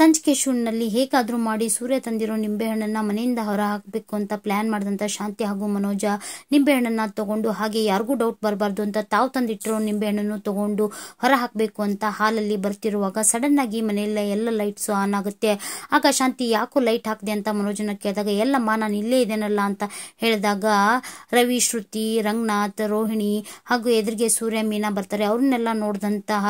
ಸಂಚಿಕೆ ಶೂನ್ನಲ್ಲಿ ಹೇಗಾದ್ರೂ ಮಾಡಿ ಸೂರ್ಯ ತಂದಿರೋ ನಿಂಬೆಹಣ್ಣನ್ನ ಮನೆಯಿಂದ ಹೊರ ಹಾಕಬೇಕು ಅಂತ ಪ್ಲಾನ್ ಮಾಡಿದಂತ ಶಾಂತಿ ಹಾಗೂ ಮನೋಜ ನಿಂಬೆಹಣ್ಣನ್ನ ತಗೊಂಡು, ಹಾಗೆ ಯಾರಿಗೂ ಡೌಟ್ ಬರಬಾರ್ದು ಅಂತ ತಾವು ತಂದಿಟ್ಟಿರೋ ನಿಂಬೆಹಣ್ಣನ್ನು ತಗೊಂಡು ಹೊರ ಹಾಕಬೇಕು ಅಂತ ಹಾಲಲ್ಲಿ ಬರ್ತಿರುವಾಗ ಸಡನ್ ಆಗಿ ಮನೆಯಲ್ಲ ಎಲ್ಲ ಲೈಟ್ಸ್ ಆನ್ ಆಗುತ್ತೆ. ಆಗ ಶಾಂತಿ ಯಾಕೋ ಲೈಟ್ ಹಾಕಿದೆ ಅಂತ ಮನೋಜನ ಕೇಳಿದಾಗ, ಎಲ್ಲಮ್ಮ ನಾನು ಇಲ್ಲೇ ಇದೇನಲ್ಲ ಅಂತ ಹೇಳಿದಾಗ ರವಿ, ಶ್ರುತಿ, ರಂಗನಾಥ್, ರೋಹಿಣಿ ಹಾಗೂ ಎದುರಿಗೆ ಸೂರ್ಯ, ಮೀನಾ ಬರ್ತಾರೆ. ಅವ್ರನ್ನೆಲ್ಲ ನೋಡಿದಂತಹ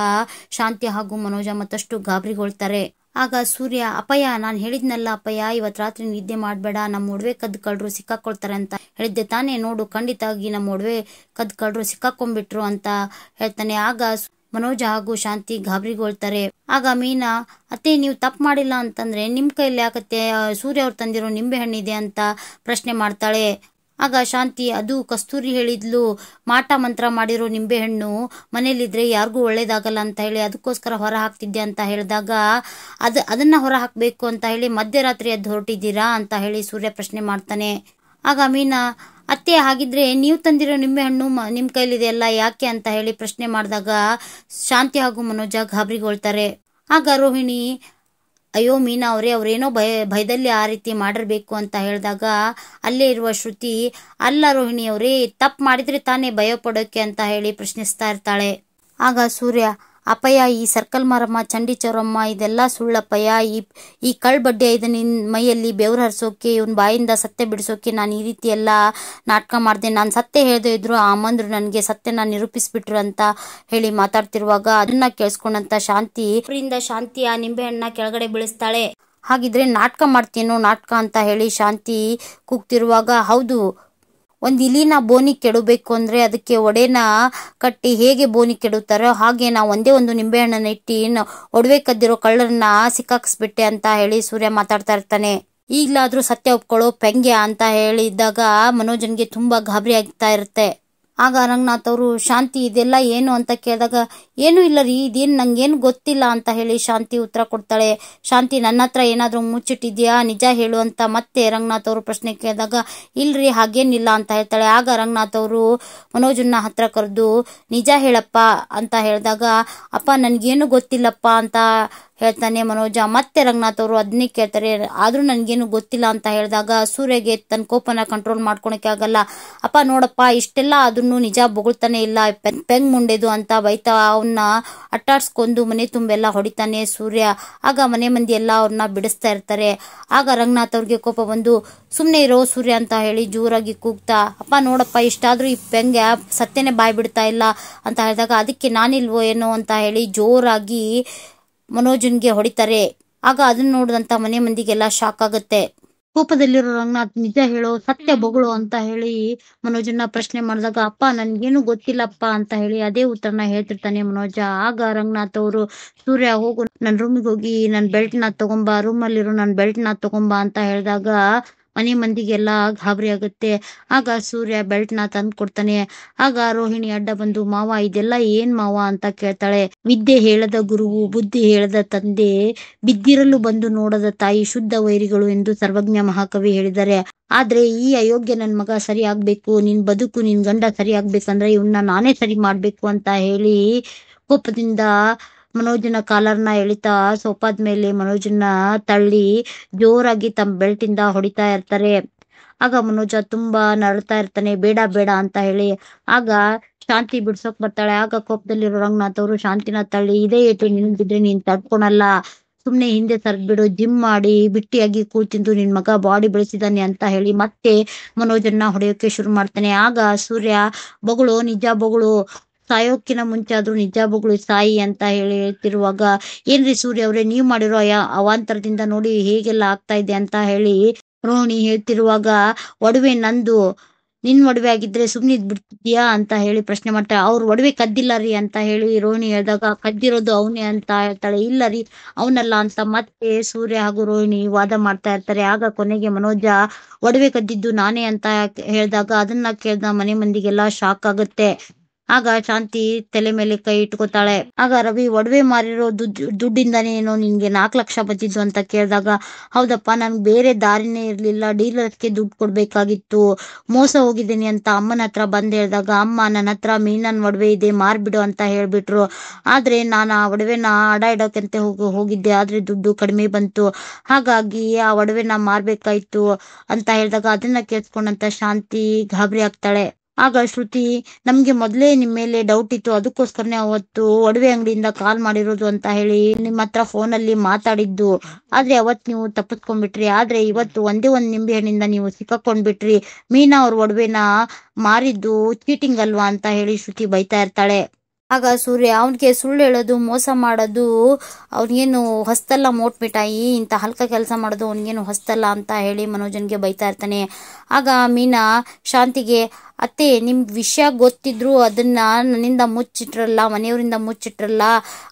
ಶಾಂತಿ ಹಾಗೂ ಮನೋಜ ಮತ್ತಷ್ಟು ಗಾಬರಿಗೊಳ್ತಾರೆ. ಆಗ ಸೂರ್ಯ, ಅಪ್ಪಯ್ಯ ನಾನು ಹೇಳಿದ್ನಲ್ಲ ಅಪ್ಪಯ್ಯ, ಇವತ್ ರಾತ್ರಿ ನಿದ್ದೆ ಮಾಡ್ಬೇಡ, ನಮ್ಮ ಒಡವೆ ಕದ್ದು ಕಳ್ರು ಸಿಕ್ಕಾಕೊಳ್ತಾರೆ ಅಂತ ಹೇಳಿದ್ದೆ ತಾನೇ, ನೋಡು ಖಂಡಿತವಾಗಿ ನಮ್ಮ ಒಡವೆ ಕದ್ದು ಕಳ್ರು ಸಿಕ್ಕಾಕೊಂಡ್ಬಿಟ್ರು ಅಂತ ಹೇಳ್ತಾನೆ. ಆಗ ಮನೋಜ ಹಾಗೂ ಶಾಂತಿ ಗಾಬರಿಗೊಳ್ತಾರೆ. ಆಗ ಮೀನಾ, ಅತ್ತೆ ನೀವು ತಪ್ಪು ಮಾಡಿಲ್ಲ ಅಂತಂದ್ರೆ ನಿಮ್ ಕೈಯಲ್ಲಿ ಯಾಕತ್ತೆ ಸೂರ್ಯ ಅವ್ರು ತಂದಿರೋ ನಿಂಬೆ ಹಣ್ಣಿದೆ ಅಂತ ಪ್ರಶ್ನೆ ಮಾಡ್ತಾಳೆ. ಆಗ ಶಾಂತಿ, ಅದು ಕಸ್ತೂರಿ ಹೇಳಿದ್ಲು, ಮಾಟ ಮಂತ್ರ ಮಾಡಿರೋ ನಿಂಬೆಹಣ್ಣು ಮನೇಲಿದ್ರೆ ಯಾರಿಗೂ ಒಳ್ಳೇದಾಗಲ್ಲ ಅಂತ ಹೇಳಿ ಅದಕ್ಕೋಸ್ಕರ ಹೊರ ಹಾಕ್ತಿದ್ದೆ ಅಂತ ಹೇಳಿದಾಗ, ಅದನ್ನ ಹೊರ ಹಾಕ್ಬೇಕು ಅಂತ ಹೇಳಿ ಮಧ್ಯರಾತ್ರಿ ಎದ್ದು ಹೊರಟಿದ್ದೀರಾ ಅಂತ ಹೇಳಿ ಸೂರ್ಯ ಪ್ರಶ್ನೆ ಮಾಡ್ತಾನೆ. ಆಗ ಮೀನಾ, ಅತ್ತೆ ಹಾಗಿದ್ರೆ ನೀವು ತಂದಿರೋ ನಿಂಬೆಹಣ್ಣು ನಿಮ್ ಕೈಲಿದೆ ಅಲ್ಲ ಯಾಕೆ ಅಂತ ಹೇಳಿ ಪ್ರಶ್ನೆ ಮಾಡಿದಾಗ ಶಾಂತಿ ಹಾಗೂ ಮನೋಜ ಗಾಬರಿಗೊಳ್ತಾರೆ. ಆಗ ರೋಹಿಣಿ, ಅಯ್ಯೋ ಮೀನಾ ಅವ್ರೇನೋ ಭಯದಲ್ಲಿ ಆ ರೀತಿ ಮಾಡಿರ್ಬೇಕು ಅಂತ ಹೇಳಿದಾಗ ಅಲ್ಲೇ ಇರುವ ಶ್ರುತಿ, ಅಲ್ಲ ರೋಹಿಣಿ ಅವರೇ, ತಪ್ಪು ಮಾಡಿದ್ರೆ ತಾನೇ ಭಯ ಪಡೋಕೆ ಅಂತ ಹೇಳಿ ಪ್ರಶ್ನಿಸ್ತಾ ಇರ್ತಾಳೆ. ಆಗ ಸೂರ್ಯ, ಅಪ್ಪಯ್ಯ ಈ ಸರ್ಕಲ್ ಮಾರಮ್ಮ, ಚಂಡಿ ಚೌರಮ್ಮ ಇದೆಲ್ಲ ಸುಳ್ಳಪ್ಪಯ್ಯ, ಈ ಕಳ್ಬಡ್ಡಿ ಐದ ನಿನ್ ಮೈಯಲ್ಲಿ ಬೆವ್ರು ಹರಿಸೋಕೆ, ಇವನ್ ಬಾಯಿಂದ ಸತ್ಯ ಬಿಡಿಸೋಕೆ ನಾನು ಈ ರೀತಿ ಎಲ್ಲ ನಾಟಕ ಮಾಡಿದೆ. ನಾನು ಸತ್ಯ ಹೇಳ್ದೇ ಇದ್ರು ಆ ಅಮ್ಮಂದ್ರು ನನಗೆ ಸತ್ಯನ ನಿರೂಪಿಸ್ಬಿಟ್ರು ಅಂತ ಹೇಳಿ ಮಾತಾಡ್ತಿರುವಾಗ ಅದನ್ನ ಕೇಳಿಸ್ಕೊಂಡಂತ ಶಾಂತಿ ಆ ನಿಂಬೆಹಣ್ಣ ಕೆಳಗಡೆ ಬೀಳಿಸ್ತಾಳೆ. ಹಾಗಿದ್ರೆ ನಾಟಕ ಮಾಡ್ತೀನೋ ನಾಟಕ ಅಂತ ಹೇಳಿ ಶಾಂತಿ ಕೂಗ್ತಿರುವಾಗ, ಹೌದು, ಒಂದ್ ಇಲಿನ ಬೋನಿ ಕೆಡಬೇಕು ಅಂದ್ರೆ ಅದಕ್ಕೆ ಒಡೆನ ಕಟ್ಟಿ ಹೇಗೆ ಬೋನಿ ಕೆಡುತ್ತಾರೋ ಹಾಗೆ ನಾವು ಒಂದೇ ಒಂದು ನಿಂಬೆಹಣ್ಣನ್ನ ಇಟ್ಟಿ ಒಡವೆ ಕದ್ದಿರೋ ಕಳ್ಳರನ್ನ ಸಿಕ್ಕಾಕ್ಸ್ಬಿಟ್ಟೆ ಅಂತ ಹೇಳಿ ಸೂರ್ಯ ಮಾತಾಡ್ತಾ ಇರ್ತಾನೆ. ಈಗ್ಲಾದ್ರೂ ಸತ್ಯ ಒಪ್ಕೊಳ್ಳೋ ಪೆಂಗ್ಯ ಅಂತ ಹೇಳಿದಾಗ ಮನೋಜನ್ಗೆ ತುಂಬಾ ಗಾಬರಿ ಆಗ್ತಾ ಇರುತ್ತೆ. ಆಗ ರಂಗನಾಥ್ ಅವರು, ಶಾಂತಿ ಇದೆಲ್ಲ ಏನು ಅಂತ ಕೇಳಿದಾಗ, ಏನು ಇಲ್ಲ ರೀ, ಇದೇನು ನಂಗೇನು ಗೊತ್ತಿಲ್ಲ ಅಂತ ಹೇಳಿ ಶಾಂತಿ ಉತ್ತರ ಕೊಡ್ತಾಳೆ. ಶಾಂತಿ, ನನ್ನ ಹತ್ರ ಏನಾದ್ರೂ ಮುಚ್ಚಿಟ್ಟಿದ್ಯಾ, ನಿಜ ಹೇಳು ಅಂತ ಮತ್ತೆ ರಂಗನಾಥ್ ಅವರು ಪ್ರಶ್ನೆ ಕೇಳಿದಾಗ, ಇಲ್ರಿ ಹಾಗೇನಿಲ್ಲ ಅಂತ ಹೇಳ್ತಾಳೆ. ಆಗ ರಂಗನಾಥ್ ಅವರು ಮನೋಜನ್ನ ಹತ್ರ ಕರೆದು, ನಿಜ ಹೇಳಪ್ಪ ಅಂತ ಹೇಳಿದಾಗ, ಅಪ್ಪ ನನ್ಗೇನು ಗೊತ್ತಿಲ್ಲಪ್ಪ ಅಂತ ಹೇಳ್ತಾನೆ ಮನೋಜ. ಮತ್ತೆ ರಂಗನಾಥ್ ಅವರು ಅದನ್ನೇ ಕೇಳ್ತಾರೆ, ಆದ್ರೂ ನನ್ಗೇನು ಗೊತ್ತಿಲ್ಲ ಅಂತ ಹೇಳಿದಾಗ ಸೂರ್ಯಗೆ ತನ್ನ ಕೋಪನ ಕಂಟ್ರೋಲ್ ಮಾಡ್ಕೊಳಕ್ಕೆ ಆಗಲ್ಲ. ಅಪ್ಪ ನೋಡಪ್ಪ, ಇಷ್ಟೆಲ್ಲ ಅದನ್ನು ನಿಜ ಬೊಗಳ್ತಾನೆ ಇಲ್ಲ, ಪೆಂಗ್ ಮುಂಡೆದು ಅಂತ ಬೈತಾ ಅವನ್ನ ಅಟ್ಟಾಡ್ಸ್ಕೊಂಡು ಮನೆ ತುಂಬೆಲ್ಲ ಹೊಡಿತಾನೆ ಸೂರ್ಯ. ಆಗ ಮನೆ ಮಂದಿ ಎಲ್ಲ ಅವ್ರನ್ನ ಬಿಡಿಸ್ತಾ ಇರ್ತಾರೆ. ಆಗ ರಂಗನಾಥ್ ಅವ್ರಿಗೆ ಕೋಪ ಬಂದು, ಸುಮ್ನೆ ಇರೋ ಸೂರ್ಯ ಅಂತ ಹೇಳಿ ಜೋರಾಗಿ ಕೂಗ್ತಾ, ಅಪ್ಪ ನೋಡಪ್ಪ, ಇಷ್ಟಾದ್ರೂ ಈ ಪೆಂಗೆ ಸತ್ಯನೇ ಬಾಯ್ ಬಿಡ್ತಾ ಇಲ್ಲ ಅಂತ ಹೇಳಿದಾಗ, ಅದಕ್ಕೆ ನಾನಿಲ್ವೋ ಏನೋ ಅಂತ ಹೇಳಿ ಜೋರಾಗಿ ಮನೋಜನ್ಗೆ ಹೊಡಿತಾರೆ. ಆಗ ಅದನ್ನ ನೋಡಿದಂತ ಮನೆ ಮಂದಿಗೆಲ್ಲ ಶಾಕ್ ಆಗುತ್ತೆ. ಕೋಪದಲ್ಲಿರೋ ರಂಗನಾಥ್, ನಿಜ ಹೇಳೋ, ಸತ್ಯ ಬೊಗಳು ಅಂತ ಹೇಳಿ ಮನೋಜನ್ನ ಪ್ರಶ್ನೆ ಮಾಡಿದಾಗ, ಅಪ್ಪ ನನ್ಗೇನು ಗೊತ್ತಿಲ್ಲಪ್ಪ ಅಂತ ಹೇಳಿ ಅದೇ ಉತ್ತರನ ಹೇಳ್ತಿರ್ತಾನೆ ಮನೋಜ. ಆಗ ರಂಗನಾಥ್ ಅವರು, ಸೂರ್ಯ ಹೋಗು, ನನ್ ರೂಮಿಗೆ ಹೋಗಿ ನನ್ ಬೆಲ್ಟ್ ನ ತಗೊಂಬಾ, ರೂಮಲ್ಲಿರೋ ನನ್ ಬೆಲ್ಟ್ ನ ತಗೊಂಬಾ ಅಂತ ಹೇಳಿದಾಗ ಮನೆ ಮಂದಿಗೆಲ್ಲ ಗಾಬರಿ ಆಗುತ್ತೆ. ಆಗ ಸೂರ್ಯ ಬೆಲ್ಟ್ ನ ತಂದು ಕೊಡ್ತಾನೆ. ಆಗ ರೋಹಿಣಿ ಅಡ್ಡ ಬಂದು, ಮಾವ ಇದೆಲ್ಲ ಏನ್ ಮಾವ ಅಂತ ಕೇಳ್ತಾಳೆ. ವಿದ್ಯೆ ಹೇಳದ ಗುರುವು, ಬುದ್ಧಿ ಹೇಳದ ತಂದೆ, ಬಿದ್ದಿರಲು ಬಂದು ನೋಡದ ತಾಯಿ, ಶುದ್ಧ ವೈರಿಗಳು ಎಂದು ಸರ್ವಜ್ಞ ಮಹಾಕವಿ ಹೇಳಿದ್ದಾರೆ. ಆದ್ರೆ ಈ ಅಯೋಗ್ಯ ನನ್ ಮಗ ಸರಿ ಆಗ್ಬೇಕು, ನಿನ್ ಬದುಕು, ನಿನ್ ಗಂಡ ಸರಿ ಆಗ್ಬೇಕಂದ್ರೆ ಇವನ್ನ ನಾನೇ ಸರಿ ಮಾಡ್ಬೇಕು ಅಂತ ಹೇಳಿ ಕೋಪದಿಂದ ಮನೋಜನ ಕಾಲರ್ನ ಎಳಿತಾ ಸೋಫಾದ ಮೇಲೆ ಮನೋಜನ್ನ ತಳ್ಳಿ ಜೋರಾಗಿ ತಮ್ಮ ಬೆಲ್ಟ್ ಇಂದ ಹೊಡಿತಾ ಇರ್ತಾರೆ. ಆಗ ಮನೋಜ ತುಂಬಾ ನರಳ್ತಾ ಇರ್ತಾನೆ, ಬೇಡ ಬೇಡ ಅಂತ ಹೇಳಿ. ಆಗ ಶಾಂತಿ ಬಿಡ್ಸೋಕ್ ಬರ್ತಾಳೆ. ಆಗ ಕೋಪದಲ್ಲಿರೋ ರಂಗನಾಥ್ ಅವರು ಶಾಂತಿನ ತಳ್ಳಿ, ಇದೇ ಏಟು ನಿನ್ ಬಿದ್ರೆ ನೀನ್ ತಡ್ಕೊಳಲ್ಲ, ಸುಮ್ನೆ ಹಿಂದೆ ಸರ್ದ್ಬಿಡು, ಜಿಮ್ ಮಾಡಿ ಬಿಟ್ಟಿಯಾಗಿ ಕೂತಿಂದು ನಿನ್ ಮಗ ಬಾಡಿ ಬೆಳೆಸಿದಾನೆ ಅಂತ ಹೇಳಿ ಮತ್ತೆ ಮನೋಜನ್ನ ಹೊಡೆಯೋಕೆ ಶುರು ಮಾಡ್ತಾನೆ. ಆಗ ಸೂರ್ಯ, ಬೊಗಳು, ನಿಜ ಬೊಗಳು, ಸಾಯೋಕಿನ ಮುಂಚೆ ಆದ್ರೂ ನಿಜ ಬೊಗಳು ಸಾಯಿ ಅಂತ ಹೇಳಿ ಹೇಳ್ತಿರುವಾಗ, ಏನ್ರಿ ಸೂರ್ಯ ಅವ್ರೆ, ನೀವ್ ಮಾಡಿರೋ ಅವಾಂತರದಿಂದ ನೋಡಿ ಹೇಗೆಲ್ಲ ಆಗ್ತಾ ಇದೆ ಅಂತ ಹೇಳಿ ರೋಹಿಣಿ ಹೇಳ್ತಿರುವಾಗ, ಒಡವೆ ನಂದು, ನಿನ್ ಒಡವೆ ಆಗಿದ್ರೆ ಸುಮ್ನೆ ಬಿಡ್ತಿದ್ಯಾ ಅಂತ ಹೇಳಿ ಪ್ರಶ್ನೆ ಮಾಡ್ತಾಳೆ. ಅವ್ರು ಒಡವೆ ಕದ್ದಿಲ್ಲ ರೀ ಅಂತ ಹೇಳಿ ರೋಹಿಣಿ ಹೇಳಿದಾಗ, ಕದ್ದಿರೋದು ಅವನೇ ಅಂತ ಹೇಳ್ತಾಳೆ. ಇಲ್ಲ ರೀ ಅವನಲ್ಲ ಅಂತ ಮತ್ತೆ ಸೂರ್ಯ ಹಾಗೂ ರೋಹಿಣಿ ವಾದ ಮಾಡ್ತಾ ಇರ್ತಾರೆ. ಆಗ ಕೊನೆಗೆ ಮನೋಜ, ಒಡವೆ ಕದ್ದಿದ್ದು ನಾನೇ ಅಂತ ಹೇಳಿದಾಗ ಅದನ್ನ ಕೇಳ್ದ ಮನೆ ಮಂದಿಗೆಲ್ಲ ಶಾಕ್ ಆಗುತ್ತೆ. ಆಗ ಶಾಂತಿ ತಲೆ ಮೇಲೆ ಕೈ ಇಟ್ಕೋತಾಳೆ. ಆಗ ರವಿ ಒಡವೆ ಮಾರಿರೋ ದುಡ್ಡಿಂದಾನೇ ಏನೋ ನಿನ್ಗೆ 4 ಲಕ್ಷ ಬಂದಿದ್ದು ಅಂತ ಕೇಳಿದಾಗ, ಹೌದಪ್ಪ ನನ್ಗೆ ಬೇರೆ ದಾರಿನೇ ಇರ್ಲಿಲ್ಲ, ಡೀಲರ್ಗೆ ದುಡ್ಡು ಕೊಡ್ಬೇಕಾಗಿತ್ತು, ಮೋಸ ಹೋಗಿದ್ದೀನಿ ಅಂತ ಅಮ್ಮನ ಹತ್ರ ಬಂದ್ ಹೇಳಿದಾಗ, ಅಮ್ಮ ನನ್ನ ಹತ್ರ ಮೀನನ್ ಒಡವೆ ಇದೆ ಮಾರ್ಬಿಡು ಅಂತ ಹೇಳ್ಬಿಟ್ರು. ಆದ್ರೆ ನಾನು ಆ ಒಡವೆನ ಅಡ ಇಡೋಕಂತ ಹೋಗಿದ್ದೆ, ಆದ್ರೆ ದುಡ್ಡು ಕಡಿಮೆ ಬಂತು, ಹಾಗಾಗಿ ಆ ಒಡವೆನ ಮಾರ್ಬೇಕಾಯ್ತು ಅಂತ ಹೇಳಿದಾಗ ಅದನ್ನ ಕೇಳಿಸ್ಕೊಂಡಂತ ಶಾಂತಿ ಗಾಬರಿ ಆಗ್ತಾಳೆ. ಆಗ ಶ್ರುತಿ, ನಮ್ಗೆ ಮೊದ್ಲೇ ನಿಮ್ ಮೇಲೆ ಡೌಟ್ ಇತ್ತು, ಅದಕ್ಕೋಸ್ಕರನೇ ಅವತ್ತು ಒಡವೆ ಅಂಗಡಿಯಿಂದ ಕಾಲ್ ಮಾಡಿರೋದು ಅಂತ ಹೇಳಿ ನಿಮ್ಮ ಹತ್ರ ಫೋನಲ್ಲಿ ಮಾತಾಡಿದ್ದು. ಆದ್ರೆ ಅವತ್ ನೀವು ತಪ್ಪಿಸ್ಕೊಂಡ್ಬಿಟ್ರಿ, ಆದ್ರೆ ಇವತ್ತು ಒಂದೇ ಒಂದ್ ನಿಂಬೆ ಹಣ್ಣಿಂದ ನೀವು ಸಿಕ್ಕಾಕೊಂಡ್ಬಿಟ್ರಿ. ಮೀನಾ ಅವ್ರ ಒಡವೆನ ಮಾರಿದ್ದು ಚೀಟಿಂಗ್ ಅಲ್ವಾ ಅಂತ ಹೇಳಿ ಶ್ರುತಿ ಬೈತಾ ಇರ್ತಾಳೆ. ಆಗ ಸೂರ್ಯ, ಅವನಿಗೆ ಸುಳ್ಳು ಹೇಳೋದು, ಮೋಸ ಮಾಡೋದು ಅವ್ನಿಗೇನು ಹೊಸ್ತಲ್ಲ, ಮೋಟ್ ಮಿಠಾಯಿ ಇಂಥ ಹಲ್ಕ ಕೆಲಸ ಮಾಡೋದು ಅವ್ನಿಗೇನು ಹೊಸ್ತಲ್ಲ ಅಂತ ಹೇಳಿ ಮನೋಜನ್ಗೆ ಬೈತಾ ಇರ್ತಾನೆ. ಆಗ ಮೀನಾ ಶಾಂತಿಗೆ, ಅತ್ತೆ ನಿಮ್ಗೆ ವಿಷಯ ಗೊತ್ತಿದ್ರು ಅದನ್ನ ನನ್ನಿಂದ ಮುಚ್ಚಿಟ್ರಲ್ಲ, ಮನೆಯವರಿಂದ ಮುಚ್ಚಿಟ್ರಲ್ಲ,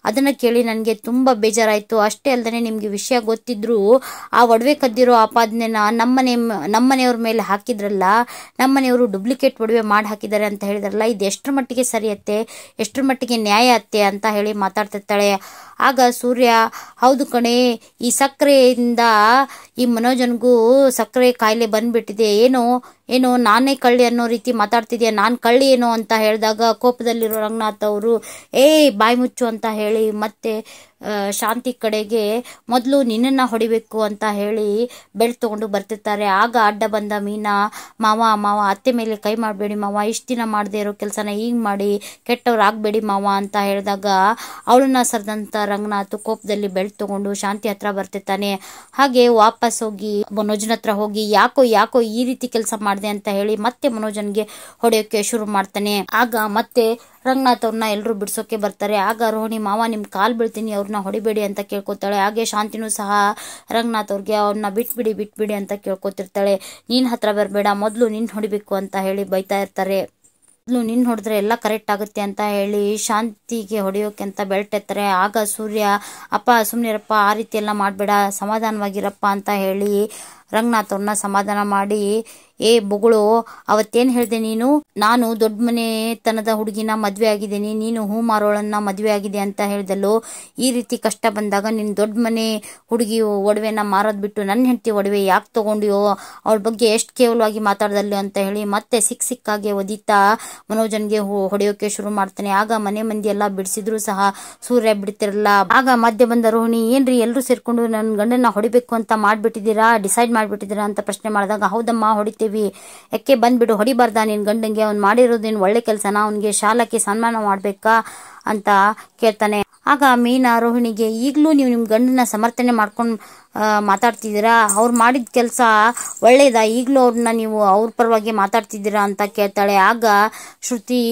ಅದನ್ನ ಕೇಳಿ ನನಗೆ ತುಂಬಾ ಬೇಜಾರಾಯ್ತು. ಅಷ್ಟೇ ಅಲ್ದೇ ನಿಮ್ಗೆ ವಿಷಯ ಗೊತ್ತಿದ್ರು ಆ ಒಡವೆ ಕದ್ದಿರೋ ಆಪಾದನೆನ ನಮ್ಮನೆಯವ್ರ ಮೇಲೆ ಹಾಕಿದ್ರಲ್ಲ, ನಮ್ಮನೆಯವರು ಡೂಪ್ಲಿಕೇಟ್ ಒಡವೆ ಮಾಡಿ ಹಾಕಿದ್ದಾರೆ ಅಂತ ಹೇಳಿದ್ರಲ್ಲ, ಇದು ಎಷ್ಟರ ಮಟ್ಟಿಗೆ ಸರಿ ಅತ್ತೆ, ಎಷ್ಟರ ಮಟ್ಟಿಗೆ ನ್ಯಾಯ ಅತ್ತೆ ಅಂತ ಹೇಳಿ ಮಾತಾಡ್ತಿರ್ತಾಳೆ. ಆಗ ಸೂರ್ಯ, ಹೌದು ಕಣೆ, ಈ ಸಕ್ಕರೆಯಿಂದ ಈ ಮನೋಜನ್ಗೂ ಸಕ್ಕರೆ ಕಾಯಿಲೆ ಬಂದ್ಬಿಟ್ಟಿದೆ, ಏನೋ ನಾನೇ ಕಳ್ಳಿ ಅನ್ನೋ ರೀತಿ ಮಾತಾಡ್ತಿದ್ಯಾ, ನಾನ್ ಕಳ್ಳಿ ಏನೋ ಅಂತ ಹೇಳಿದಾಗ ಕೋಪದಲ್ಲಿರೋ ರಂಗನಾಥ್ ಅವರು ಬಾಯಿ ಮುಚ್ಚು ಅಂತ ಹೇಳಿ ಮತ್ತೆ ಶಾಂತಿ ಕಡೆಗೆ ಮೊದಲು ನಿನ್ನನ್ನ ಹೊಡಿಬೇಕು ಅಂತ ಹೇಳಿ ಬೆಲ್ಟ್ ತಗೊಂಡು ಬರ್ತಿರ್ತಾರೆ. ಆಗ ಅಡ್ಡ ಬಂದ ಮೀನಾ, ಮಾವ ಅತ್ತೆ ಮೇಲೆ ಕೈ ಮಾಡಬೇಡಿ ಮಾವ, ಇಷ್ಟು ದಿನ ಮಾಡದೇ ಇರೋ ಕೆಲಸನ ಈಗ ಮಾಡಿ ಕೆಟ್ಟವ್ರು ಆಗ್ಬೇಡಿ ಮಾವ ಅಂತ ಹೇಳಿದಾಗ ಅವಳನ್ನ ಸರಿದಂತ ರಂಗನಾಥ್ ಕೋಪದಲ್ಲಿ ಬೆಲ್ಟ್ ತಗೊಂಡು ಶಾಂತಿ ಹತ್ರ ಬರ್ತಿರ್ತಾನೆ. ಹಾಗೆ ವಾಪಸ್ ಹೋಗಿ ಮನೋಜನ್ ಹತ್ರ ಹೋಗಿ ಯಾಕೋ ಈ ರೀತಿ ಕೆಲಸ ಮಾಡಿದೆ ಅಂತ ಹೇಳಿ ಮತ್ತೆ ಮನೋಜನ್ಗೆ ಹೊಡೆಯೋಕೆ ಶುರು ಮಾಡ್ತಾನೆ. ಆಗ ಮತ್ತೆ ರಂಗನಾಥ್ ಅವ್ರನ್ನ ಎಲ್ಲರೂ ಬಿಡ್ಸೋಕೆ ಬರ್ತಾರೆ. ಆಗ ರೋಹಿಣಿ, ಮಾವ ನಿಮ್ ಕಾಲ್ ಬೀಳ್ತೀನಿ, ಅವ್ರನ್ನ ಹೊಡಿಬೇಡಿ ಅಂತ ಕೇಳ್ಕೊತಾಳೆ. ಹಾಗೆ ಶಾಂತಿನೂ ಸಹ ರಂಗನಾಥ್ ಅವ್ರಿಗೆ ಅವ್ರನ್ನ ಬಿಟ್ಬಿಡಿ ಅಂತ ಕೇಳ್ಕೊತಿರ್ತಾಳೆ. ನೀನ್ ಹತ್ರ ಬರಬೇಡ, ಮೊದಲು ನಿನ್ ಹೊಡಿಬೇಕು ಅಂತ ಹೇಳಿ ಬೈತಾ ಇರ್ತಾರೆ. ಮೊದಲು ನಿನ್ ಹೊಡೆದ್ರೆ ಎಲ್ಲ ಕರೆಕ್ಟ್ ಆಗುತ್ತೆ ಅಂತ ಹೇಳಿ ಶಾಂತಿಗೆ ಹೊಡೆಯೋಕೆ ಅಂತ ಬೆಲ್ಟ್ ಎತ್ತಾರೆ. ಆಗ ಸೂರ್ಯ, ಅಪ್ಪ ಸುಮ್ನಿರಪ್ಪ, ಆ ರೀತಿ ಎಲ್ಲ ಮಾಡಬೇಡ, ಸಮಾಧಾನವಾಗಿರಪ್ಪ ಅಂತ ಹೇಳಿ ರಂಗನಾಥ್ ಅವ್ರನ್ನ ಸಮಾಧಾನ ಮಾಡಿ, ಬೊಗಳು, ಅವತ್ತೇನ್ ಹೇಳ್ದೆ ನೀನು, ನಾನು ದೊಡ್ಡ ಮನೆತನದ ಹುಡುಗಿನ ಮದ್ವೆ ಆಗಿದ್ದೀನಿ, ನೀನು ಹೂ ಮಾರೋಳನ್ನ ಮದ್ವೆ ಆಗಿದೆ ಅಂತ ಹೇಳ್ದಲ್ಲೋ, ಈ ರೀತಿ ಕಷ್ಟ ಬಂದಾಗ ನಿನ್ ದೊಡ್ಡ ಮನೆ ಹುಡುಗಿ ಒಡವೆನ ಮಾರೋದ್ ಬಿಟ್ಟು ನನ್ನ ಹೆಂಡತಿ ಒಡವೆ ಯಾಕೆ ತಗೊಂಡಿಯೋ, ಅವಳ ಬಗ್ಗೆ ಎಷ್ಟು ಕೇವಲವಾಗಿ ಮಾತಾಡ್ದಲ್ಲೋ ಅಂತ ಹೇಳಿ ಮತ್ತೆ ಸಿಕ್ಕಾಗೆ ಒದಿತಾ ಮನೋಜನ್ಗೆ ಹೊಡೆಯೋಕೆ ಶುರು ಮಾಡ್ತಾನೆ. ಆಗ ಮನೆ ಮಂದಿ ಎಲ್ಲ ಬಿಡಿಸಿದ್ರು ಸಹ ಸೂರ್ಯ ಬಿಡ್ತಿರಲ್ಲ. ಆಗ ಮಧ್ಯೆ ಬಂದ ರೋಹಿಣಿ, ಏನ್ರಿ ಎಲ್ರು ಸೇರ್ಕೊಂಡು ನನ್ನ ಗಂಡನ ಹೊಡಿಬೇಕು ಅಂತ ಡಿಸೈಡ್ ಮಾಡ್ಬಿಟ್ಟಿದ್ದೀರಾ ಅಂತ ಪ್ರಶ್ನೆ ಮಾಡಿದಾಗ, ಹೌದಮ್ಮ ಹೊಡಿತೀವಿ, ಯಾಕೆ ಬಂದ್ಬಿಡು, ಹೊಡಿಬಾರ್ದಾ ನಿನ್ ಗಂಡಂಗೆ, ಅವ್ನು ಮಾಡಿರೋದೇನು ಒಳ್ಳೆ ಕೆಲ್ಸನ, ಅವ್ನಿಗೆ ಶಾಲಕ್ಕೆ ಸನ್ಮಾನ ಮಾಡ್ಬೇಕಾ ಅಂತ ಕೇಳ್ತಾನೆ. ಆಗ ಮೀನಾ ರೋಹಿಣಿಗೆ, ಈಗ್ಲೂ ನೀವು ನಿಮ್ ಗಂಡನ ಸಮರ್ಥನೆ ಮಾಡ್ಕೊಂಡು ಮಾತಾಡ್ತಿದ್ದೀರಾ, ಅವ್ರು ಮಾಡಿದ ಕೆಲಸ ಒಳ್ಳೇದಾ, ಈಗ್ಲೂ ಅವ್ರನ್ನ ನೀವು ಅವ್ರ ಪರವಾಗಿ ಮಾತಾಡ್ತಿದ್ದೀರಾ ಅಂತ ಕೇಳ್ತಾಳೆ. ಆಗ ಶ್ರುತಿ,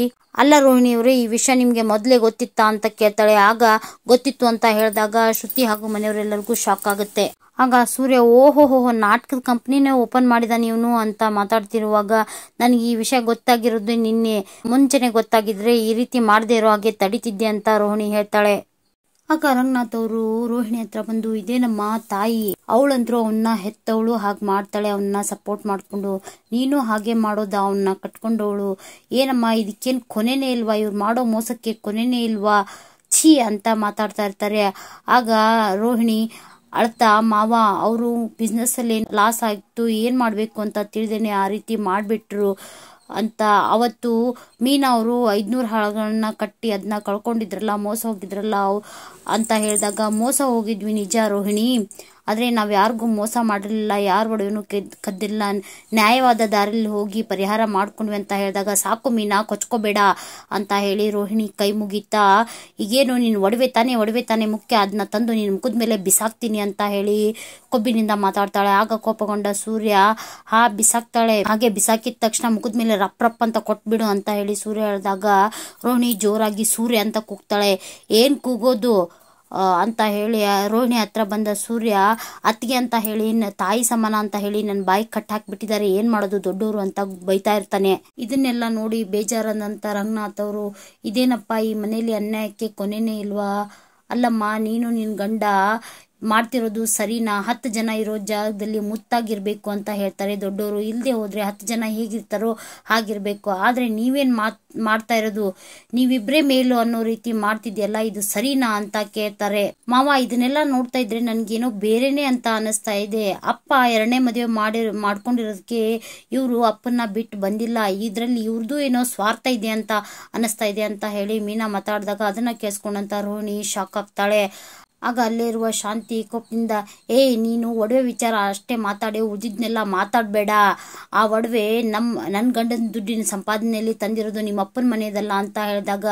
ಅಲ್ಲ ರೋಹಿಣಿಯವ್ರೆ, ಈ ವಿಷಯ ನಿಮ್ಗೆ ಮೊದಲೇ ಗೊತ್ತಿತ್ತಾ ಅಂತ ಕೇಳ್ತಾಳೆ. ಆಗ ಗೊತ್ತಿತ್ತು ಅಂತ ಹೇಳಿದಾಗ ಶ್ರುತಿ ಹಾಗೂ ಮನೆಯವರೆಲ್ಲರಿಗೂ ಶಾಕ್ ಆಗುತ್ತೆ. ಆಗ ಸೂರ್ಯ, ಓಹೋ ನಾಟಕದ ಕಂಪ್ನಿನೇ ಓಪನ್ ಮಾಡಿದ ನೀವನು ಅಂತ ಮಾತಾಡ್ತಿರುವಾಗ, ನನಗೆ ಈ ವಿಷಯ ಗೊತ್ತಾಗಿರೋದು ನಿನ್ನೆ, ಮುಂಚೆನೆ ಗೊತ್ತಾಗಿದ್ರೆ ಈ ರೀತಿ ಮಾಡದೇ ಇರೋ ಹಾಗೆ ತಡಿತಿದ್ದೆ ಅಂತ ರೋಹಿಣಿ ಹೇಳ್ತಾಳೆ. ಆಗ ರಂಗನಾಥ್ ಅವರು ರೋಹಿಣಿ ಹತ್ರ ಬಂದು, ಇದೇನಮ್ಮ ತಾಯಿ, ಅವಳಂತ್ರು ಅವನ್ನ ಹೆತ್ತವಳು ಹಾಗೆ ಮಾಡ್ತಾಳೆ, ಅವನ್ನ ಸಪೋರ್ಟ್ ಮಾಡ್ಕೊಂಡು, ನೀನು ಹಾಗೆ ಮಾಡೋದ, ಅವನ್ನ ಕಟ್ಕೊಂಡವಳು, ಏನಮ್ಮ ಇದಕ್ಕೇನ್ ಕೊನೆನೇ ಇಲ್ವಾ, ಇವ್ರು ಮಾಡೋ ಮೋಸಕ್ಕೆ ಕೊನೆನೇ ಇಲ್ವಾ, ಛೀ ಅಂತ ಮಾತಾಡ್ತಾ ಇರ್ತಾರೆ. ಆಗ ರೋಹಿಣಿ ಅಳ್ತಾ, ಮಾವ ಅವರು ಬಿಸ್ನೆಸ್ ಅಲ್ಲಿ ಲಾಸ್ ಆಯ್ತು, ಏನ್ ಮಾಡ್ಬೇಕು ಅಂತ ತಿಳಿದೇನೆ ಆ ರೀತಿ ಮಾಡ್ಬಿಟ್ರು ಅಂತ, ಅವತ್ತು ಮೀನಾ ಅವರು 500 ಹಾಳುಗಳನ್ನ ಕಟ್ಟಿ ಅದನ್ನ ಕಳ್ಕೊಂಡಿದ್ರಲ್ಲ, ಮೋಸ ಹೋಗಿದ್ರಲ್ಲ ಅಂತ ಹೇಳಿದಾಗ, ಮೋಸ ಹೋಗಿದ್ವಿ ನಿಜ ರೋಹಿಣಿ, ಆದ್ರೆ ನಾವ್ ಯಾರಿಗೂ ಮೋಸ ಮಾಡಿರ್ಲಿಲ್ಲ, ಯಾರ ಒಡವೆನೂ ಕದ್ದಿಲ್ಲ, ನ್ಯಾಯವಾದ ದಾರಿಯಲ್ಲಿ ಹೋಗಿ ಪರಿಹಾರ ಮಾಡ್ಕೊಂಡ್ವಿ ಅಂತ ಹೇಳಿದಾಗ, ಸಾಕು ಮೀನಾ ಕೊಚ್ಕೋಬೇಡ ಅಂತ ಹೇಳಿ ರೋಹಿಣಿ ಕೈ ಮುಗಿತಾ, ಈಗೇನು ನೀನ್ ಒಡವೆ ತಾನೆ ಮುಖ್ಯ, ಅದನ್ನ ತಂದು ನಿನ್ ಮುಖದ ಮೇಲೆ ಬಿಸಾಕ್ತೀನಿ ಅಂತ ಹೇಳಿ ಕೊಬ್ಬಿನಿಂದ ಮಾತಾಡ್ತಾಳೆ. ಆಗ ಕೋಪಗೊಂಡ ಸೂರ್ಯ, ಬಿಸಾಕ್ತಾಳೆ, ಹಾಗೆ ಬಿಸಾಕಿದ ತಕ್ಷಣ ಮುಖದ ಮೇಲೆ ರಪ್ ಅಂತ ಕೊಟ್ಬಿಡು ಅಂತ ಹೇಳಿ ಸೂರ್ಯ ಹೇಳಿದಾಗ, ರೋಹಿಣಿ ಜೋರಾಗಿ ಸೂರ್ಯ ಅಂತ ಕೂಗ್ತಾಳೆ. ಏನ್ ಕೂಗೋದು ಅಂತ ಹೇಳಿ ರೋಹಿಣಿ ಹತ್ರ ಬಂದ ಸೂರ್ಯ, ಅತ್ತಿಗೆ ಅಂತ ಹೇಳಿ ತಾಯಿ ಸಮಾನ ಅಂತ ಹೇಳಿ ನನ್ನ ಬಾಯಿ ಕಟ್ ಹಾಕ್ಬಿಟ್ಟಿದ್ದಾರೆ, ಏನ್ ಮಾಡೋದು ದೊಡ್ಡವರು ಅಂತ ಬೈತಾ ಇರ್ತಾನೆ. ಇದನ್ನೆಲ್ಲ ನೋಡಿ ಬೇಜಾರಂದಂತ ರಂಗನಾಥ್ ಅವರು, ಇದೇನಪ್ಪ ಈ ಮನೇಲಿ ಅನ್ಯಾಯಕ್ಕೆ ಕೊನೆನೇ ಇಲ್ವಾ, ಅಲ್ಲಮ್ಮ ನೀನು ನಿನ್ ಗಂಡ ಮಾಡ್ತಿರೋದು ಸರಿನಾ? 10 ಜನ ಇರೋ ಜಾಗದಲ್ಲಿ ಮುತ್ತಾಗಿರ್ಬೇಕು ಅಂತ ಹೇಳ್ತಾರೆ ದೊಡ್ಡವರು. ಇಲ್ಲದೆ ಹೋದ್ರೆ 10 ಜನ ಹೇಗಿರ್ತಾರೋ ಹಾಗಿರ್ಬೇಕು. ಆದ್ರೆ ನೀವೇನ್ ಮಾಡ್ತಾ ಇರೋದು? ನೀವಿಬ್ರೇ ಮೇಲು ಅನ್ನೋ ರೀತಿ ಮಾಡ್ತಿದ್ಯಲ್ಲ, ಇದು ಸರಿನಾ ಅಂತ ಕೇಳ್ತಾರೆ. ಮಾವ, ಇದನ್ನೆಲ್ಲ ನೋಡ್ತಾ ಇದ್ರೆ ನನ್ಗೇನೋ ಬೇರೆನೆ ಅಂತ ಅನಿಸ್ತಾ ಇದೆ. ಅಪ್ಪ 2ನೇ ಮದುವೆ ಮಾಡ್ಕೊಂಡಿರೋದಕ್ಕೆ ಇವ್ರು ಅಪ್ಪನ್ನ ಬಿಟ್ಟು ಬಂದಿಲ್ಲ. ಇದ್ರಲ್ಲಿ ಇವ್ರದ್ದು ಏನೋ ಸ್ವಾರ್ಥ ಇದೆ ಅಂತ ಅನಿಸ್ತಾ ಇದೆ ಅಂತ ಹೇಳಿ ಮೀನಾ ಮಾತಾಡಿದಾಗ ಅದನ್ನ ಕೇಳಿಸ್ಕೊಂಡಂತ ರೋಹಿಣಿ ಶಾಕ್ ಆಗ್ತಾಳೆ. ಆಗ ಅಲ್ಲೇ ಇರುವ ಶಾಂತಿ ಕೋಪದಿಂದ, ನೀನು ಒಡವೆ ವಿಚಾರ ಅಷ್ಟೇ ಮಾತಾಡಿ, ಉಳಿದಿದ್ನೆಲ್ಲ ಮಾತಾಡ್ಬೇಡ. ಆ ಒಡವೆ ನನ್ನ ಗಂಡನ ದುಡ್ಡಿನ ಸಂಪಾದನೆಯಲ್ಲಿ ತಂದಿರೋದು ನಿಮ್ಮ ಅಪ್ಪನ ಮನೆಯದಲ್ಲ ಅಂತ ಹೇಳಿದಾಗ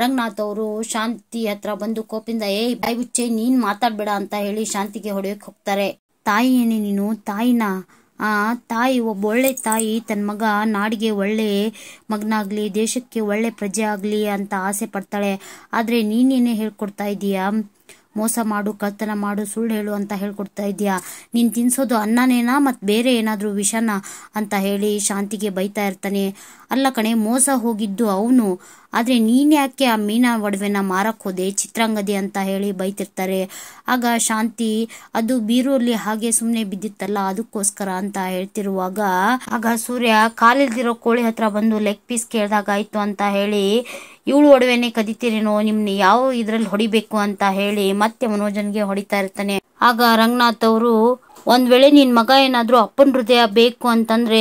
ರಂಗನಾಥ್ ಅವರು ಶಾಂತಿ ಹತ್ರ ಬಂದು ಕೋಪದಿಂದ, ಬಾಯ್ ಮುಚ್ಚೆ, ನೀನ್ ಮಾತಾಡ್ಬೇಡ ಅಂತ ಹೇಳಿ ಶಾಂತಿಗೆ ಹೊಡೆಯಕ್ಕೆ ಹೋಗ್ತಾರೆ. ತಾಯಿ ಏನೇ ನೀನು? ತಾಯಿನ? ತಾಯಿ ಒಬ್ಬ ಒಳ್ಳೆ ತಾಯಿ ತನ್ನ ಮಗ ನಾಡಿಗೆ ಒಳ್ಳೆ ಮಗನಾಗ್ಲಿ, ದೇಶಕ್ಕೆ ಒಳ್ಳೆ ಪ್ರಜೆ ಆಗ್ಲಿ ಅಂತ ಆಸೆ ಪಡ್ತಾಳೆ. ಆದ್ರೆ ನೀನೇನೇ ಹೇಳ್ಕೊಡ್ತಾ ಇದೀಯಾ? ಮೋಸ ಮಾಡು, ಕಳ್ತನ ಮಾಡು, ಸುಳ್ಳು ಹೇಳು ಅಂತ ಹೇಳ್ಕೊಡ್ತಾ ಇದೀಯಾ? ನೀನ್ ತಿನ್ಸೋದು ಅನ್ನನೇನಾ ಮತ್ ಬೇರೆ ಏನಾದ್ರೂ ವಿಷನ ಅಂತ ಹೇಳಿ ಶಾಂತಿಗೆ ಬೈತಾ ಇರ್ತಾನೆ. ಅಲ್ಲ ಕಣೆ, ಮೋಸ ಹೋಗಿದ್ದು ಅವನು, ಆದ್ರೆ ನೀನ್ ಯಾಕೆ ಆ ಮೀನಾ ಒಡವೆನ ಮಾರಕ್ ಹೋದೆ ಚಿತ್ರಾಂಗದಿ ಅಂತ ಹೇಳಿ ಬೈತಿರ್ತಾರೆ. ಆಗ ಶಾಂತಿ, ಅದು ಬೀರುವಲ್ಲಿ ಹಾಗೆ ಸುಮ್ನೆ ಬಿದ್ದಿತ್ತಲ್ಲ ಅದಕ್ಕೋಸ್ಕರ ಅಂತ ಹೇಳ್ತಿರುವಾಗ ಆಗ ಸೂರ್ಯ ಕಾಲಿಲ್ದಿರೋ ಕೋಳಿ ಹತ್ರ ಬಂದು ಲೆಗ್ ಪೀಸ್ ಕೇಳ್ದಾಗ ಆಯ್ತು ಅಂತ ಹೇಳಿ, ಇವಳು ಒಡವೆನೆ ಕದಿತೀರೇನೋ, ನಿಮ್ನ ಯಾವ ಇದ್ರಲ್ಲಿ ಹೊಡಿಬೇಕು ಅಂತ ಹೇಳಿ ಮತ್ತೆ ಮನೋಜನ್ಗೆ ಹೊಡಿತಾ ಇರ್ತಾನೆ. ಆಗ ರಂಗನಾಥ್ ಅವರು, ಒಂದ್ ವೇಳೆ ನಿನ್ ಮಗ ಏನಾದ್ರೂ ಅಪ್ಪನ ಹೃದಯ ಬೇಕು ಅಂತಂದ್ರೆ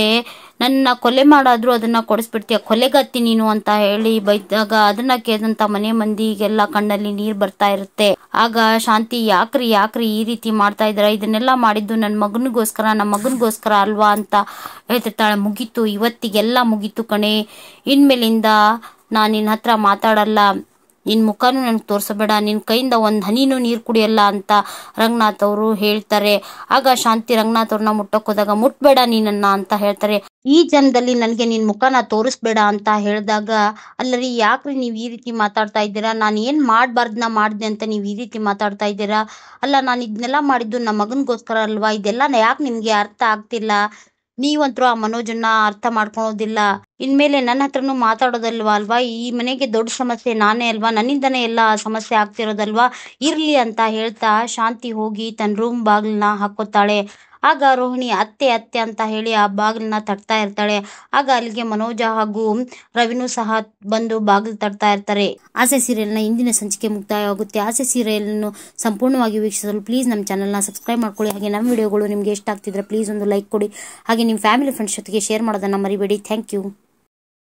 ನನ್ನ ಕೊಲೆ ಮಾಡಾದ್ರೂ ಅದನ್ನ ಕೊಡಿಸ್ಬಿಡ್ತೀಯ, ಕೊಲೆಗತ್ತಿ ನೀನು ಅಂತ ಹೇಳಿ ಬೈದಾಗ ಅದನ್ನ ಕೇಳಿದಂತ ಮನೆ ಮಂದಿಗೆಲ್ಲ ಕಣ್ಣಲ್ಲಿ ನೀರ್ ಬರ್ತಾ ಇರುತ್ತೆ. ಆಗ ಶಾಂತಿ, ಯಾಕ್ರಿ ಈ ರೀತಿ ಮಾಡ್ತಾ ಇದಾರೆ? ಇದನ್ನೆಲ್ಲ ಮಾಡಿದ್ದು ನನ್ನ ಮಗನಿಗೋಸ್ಕರ ಅಲ್ವಾ ಅಂತ ಹೇಳ್ತಿರ್ತಾಳೆ. ಮುಗೀತು, ಇವತ್ತಿಗೆಲ್ಲ ಮುಗೀತು ಕಣೆ, ಇನ್ಮೇಲಿಂದ ನಾನ್ ನಿನ್ ಹತ್ರ ಮಾತಾಡಲ್ಲ, ನಿನ್ ಮುಖನೂ ನನ್ಗೆ ತೋರ್ಸಬೇಡ, ನಿನ್ ಕೈಯಿಂದ ಒಂದ್ ಹನಿನೂ ನೀರ್ ಕುಡಿಯಲ್ಲ ಅಂತ ರಂಗನಾಥ್ ಅವರು ಹೇಳ್ತಾರೆ. ಆಗ ಶಾಂತಿ ರಂಗನಾಥ್ ಅವ್ರನ್ನ ಮುಟ್ಟಕ್ ಹೋದಾಗ, ಮುಟ್ಬೇಡ ನೀನನ್ನ ಅಂತ ಹೇಳ್ತಾರೆ. ಈ ಜನ್ಮದಲ್ಲಿ ನನ್ಗೆ ನಿನ್ ಮುಖನ ತೋರಿಸ್ಬೇಡ ಅಂತ ಹೇಳಿದಾಗ, ಅಲ್ಲರಿ ಯಾಕ್ರಿ ನೀವ್ ಈ ರೀತಿ ಮಾತಾಡ್ತಾ ಇದ್ದೀರಾ? ನಾನು ಏನ್ ಮಾಡ್ಬಾರ್ದನ್ನ ಮಾಡ್ದೆ ಅಂತ ನೀವ್ ಈ ರೀತಿ ಮಾತಾಡ್ತಾ ಇದ್ದೀರಾ? ಅಲ್ಲ, ನಾನು ಇದನ್ನೆಲ್ಲ ಮಾಡಿದ್ದು ನಮ್ಮ ಮಗನ್ಗೋಸ್ಕರ ಅಲ್ವಾ? ಇದೆಲ್ಲ ಯಾಕೆ ನಿಮ್ಗೆ ಅರ್ಥ ಆಗ್ತಿಲ್ಲ? ನೀವಂತರೂ ಆ ಮನೋಜನ್ನ ಅರ್ಥ ಮಾಡ್ಕೊಳೋದಿಲ್ಲ. ಇನ್ಮೇಲೆ ನನ್ನ ಹತ್ರನೂ ಮಾತಾಡೋದಲ್ವಾ? ಈ ಮನೆಗೆ ದೊಡ್ಡ ಸಮಸ್ಯೆ ನಾನೇ ಅಲ್ವಾ? ನನ್ನಿಂದನೇ ಎಲ್ಲ ಸಮಸ್ಯೆ ಆಗ್ತಿರೋದಲ್ವಾ? ಇರ್ಲಿ ಅಂತ ಹೇಳ್ತಾ ಶಾಂತಿ ಹೋಗಿ ತನ್ನ ರೂಮ್ ಬಾಗಿಲನ್ನ ಹಾಕೋತಾಳೆ. ಆಗ ರೋಹಿಣಿ ಅತ್ತೆ ಅಂತ ಹೇಳಿ ಆ ಬಾಗಿಲನ್ನ ತಟ್ತಾ ಇರ್ತಾಳೆ. ಆಗ ಅಲ್ಲಿಗೆ ಮನೋಜ ಹಾಗೂ ರವಿನೂ ಸಹ ಬಂದು ಬಾಗಿಲು ತಟ್ತಾ ಇರ್ತಾರೆ. ಆಸೆ ಸೀರಿಯಲ್ನ ಇಂದಿನ ಸಂಚಿಕೆ ಮುಕ್ತಾಯವಾಗುತ್ತೆ. ಆಸೆ ಸೀರಿಯಲ್ನ ಸಂಪೂರ್ಣವಾಗಿ ವೀಕ್ಷಿಸಲು ಪ್ಲೀಸ್ ನಮ್ಮ ಚಾನಲ್ನ ಸಬ್ಸ್ಕ್ರೈಬ್ ಮಾಡ್ಕೊಳ್ಳಿ. ಹಾಗೆ ನಮ್ಮ ವಿಡಿಯೋಗಳು ನಿಮಗೆ ಇಷ್ಟ ಆಗ್ತಿದ್ರೆ ಪ್ಲೀಸ್ ಒಂದು ಲೈಕ್ ಕೊಡಿ. ಹಾಗೆ ನಿಮ್ಮ ಫ್ಯಾಮಿಲಿ ಫ್ರೆಂಡ್ಸ್ ಜೊತೆಗೆ ಶೇರ್ ಮಾಡೋದನ್ನ ಮರಿಬೇಡಿ. Thank you.